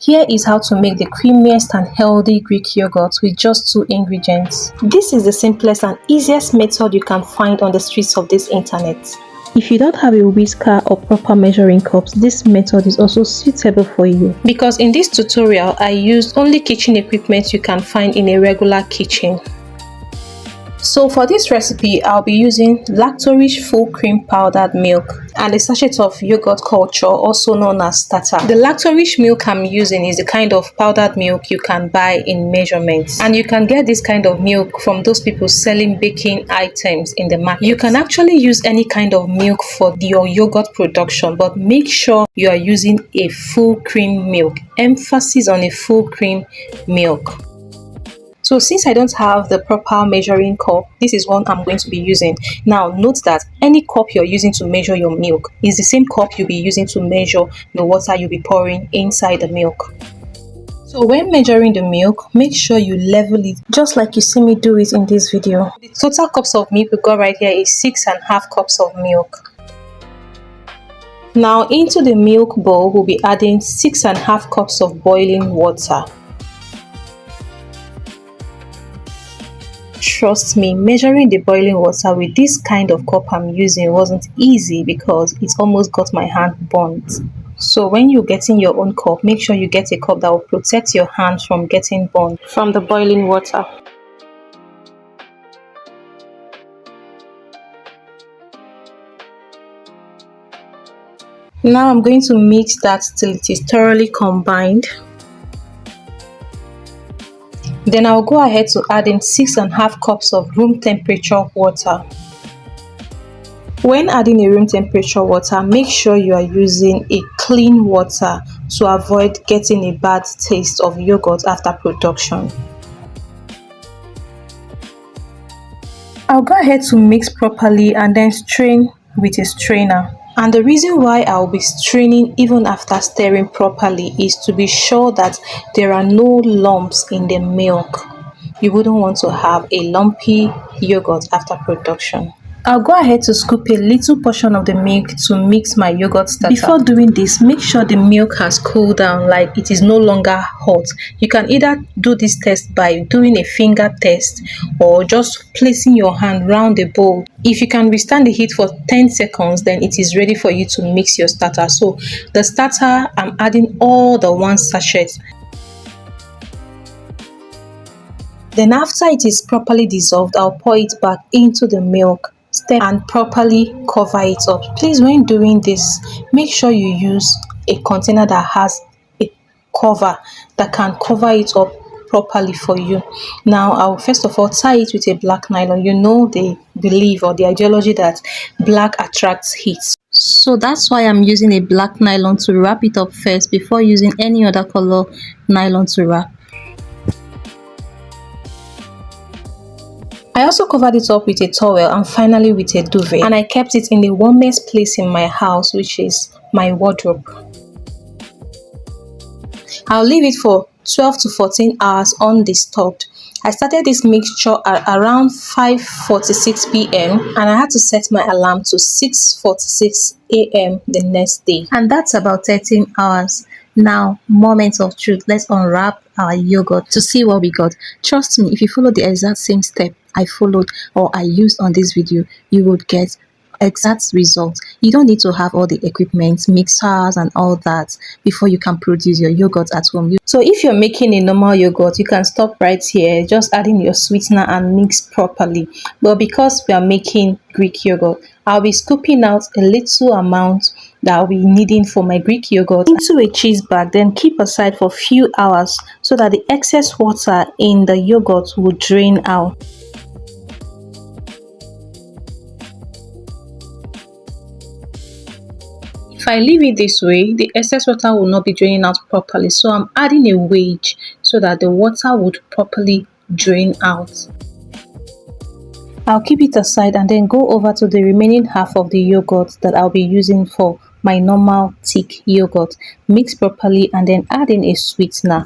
Here is how to make the creamiest and healthy Greek yogurt with just 2 ingredients. This is the simplest and easiest method you can find on the streets of this internet. If you don't have a whisker or proper measuring cups, this method is also suitable for you. Because in this tutorial, I used only kitchen equipment you can find in a regular kitchen. So for this recipe, I'll be using Lactorich full cream powdered milk and a sachet of yogurt culture, also known as starter. The Lactorich milk I'm using is the kind of powdered milk you can buy in measurements. And you can get this kind of milk from those people selling baking items in the market. You can actually use any kind of milk for your yogurt production, but make sure you are using a full cream milk. Emphasis on a full cream milk. So since I don't have the proper measuring cup, this is one I'm going to be using. Now note that any cup you're using to measure your milk is the same cup you'll be using to measure the water you'll be pouring inside the milk. So when measuring the milk, make sure you level it just like you see me do it in this video. The total cups of milk we got right here is 6.5 cups of milk. Now into the milk bowl, we'll be adding 6.5 cups of boiling water. Trust me, measuring the boiling water with this kind of cup I'm using wasn't easy because it almost got my hand burnt. So when you're getting your own cup, make sure you get a cup that will protect your hands from getting burnt from the boiling water. Now I'm going to mix that till it is thoroughly combined. Then I'll go ahead to add in 6.5 cups of room temperature water. When adding a room temperature water, make sure you are using a clean water to avoid getting a bad taste of yogurt after production. I'll go ahead to mix properly and then strain with a strainer. And the reason why I'll be straining even after stirring properly is to be sure that there are no lumps in the milk. You wouldn't want to have a lumpy yogurt after production. I'll go ahead to scoop a little portion of the milk to mix my yogurt starter. Before doing this, make sure the milk has cooled down, like it is no longer hot. You can either do this test by doing a finger test or just placing your hand round the bowl. If you can withstand the heat for 10 seconds, then it is ready for you to mix your starter. So the starter, I'm adding all the 1 sachet. Then after it is properly dissolved, I'll pour it back into the milk. Stir and properly cover it up. Please, when doing this, make sure you use a container that has a cover that can cover it up properly for you. Now I'll first of all tie it with a black nylon. You know, they believe or the ideology that black attracts heat. So that's why I'm using a black nylon to wrap it up first before using any other color nylon to wrap. I also covered it up with a towel and finally with a duvet, and I kept it in the warmest place in my house, which is my wardrobe. I'll leave it for 12 to 14 hours undisturbed. I started this mixture at around 5:46 p.m. and I had to set my alarm to 6:46 a.m. the next day. And that's about 13 hours. Now, moment of truth. Let's unwrap our yogurt to see what we got. Trust me, if you follow the exact same step I followed or I used on this video, you would get exact results. You don't need to have all the equipment, mixers and all that before you can produce your yogurt at home. So if you're making a normal yogurt, you can stop right here, just adding your sweetener and mix properly. But because we are making Greek yogurt, I'll be scooping out a little amount that I'll be needing for my Greek yogurt into a cheese bag, then keep aside for a few hours so that the excess water in the yogurt will drain out. If I leave it this way, the excess water will not be draining out properly. So I'm adding a wedge so that the water would properly drain out. I'll keep it aside and then go over to the remaining half of the yogurt that I'll be using for my normal thick yogurt. Mix properly and then add in a sweetener.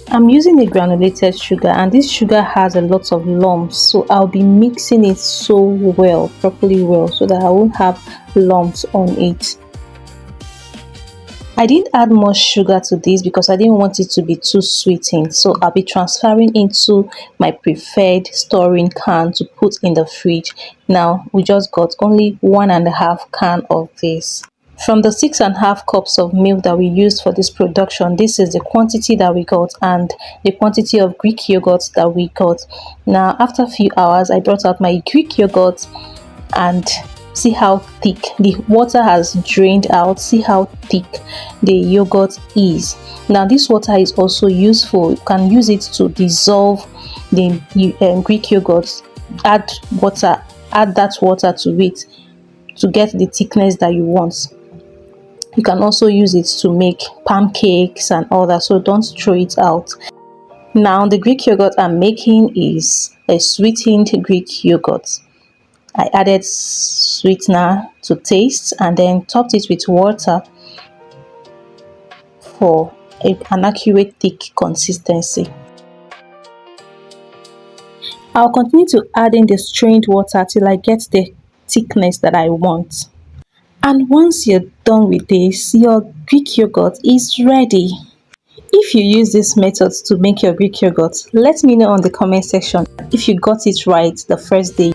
I'm using a granulated sugar, and this sugar has a lot of lumps, so I'll be mixing it so well, properly well, so that I won't have lumps on it. I didn't add much sugar to this because I didn't want it to be too sweetened. So I'll be transferring into my preferred storing can to put in the fridge. Now we just got only 1.5 can of this. From the 6.5 cups of milk that we used for this production, this is the quantity that we got and the quantity of Greek yogurt that we got. Now after a few hours, I brought out my Greek yogurt and see how thick the water has drained out. See how thick the yogurt is. Now this water is also useful. You can use it to dissolve the Greek yogurt. Add water, add that water to it to get the thickness that you want. You can also use it to make pancakes and all that, so don't throw it out. Now the Greek yogurt I'm making is a sweetened Greek yogurt. I added sweetener to taste and then topped it with water for an accurate thick consistency. I'll continue to add in the strained water till I get the thickness that I want. And once you're done with this, your Greek yogurt is ready. If you use this method to make your Greek yogurt, let me know on the comment section if you got it right the first day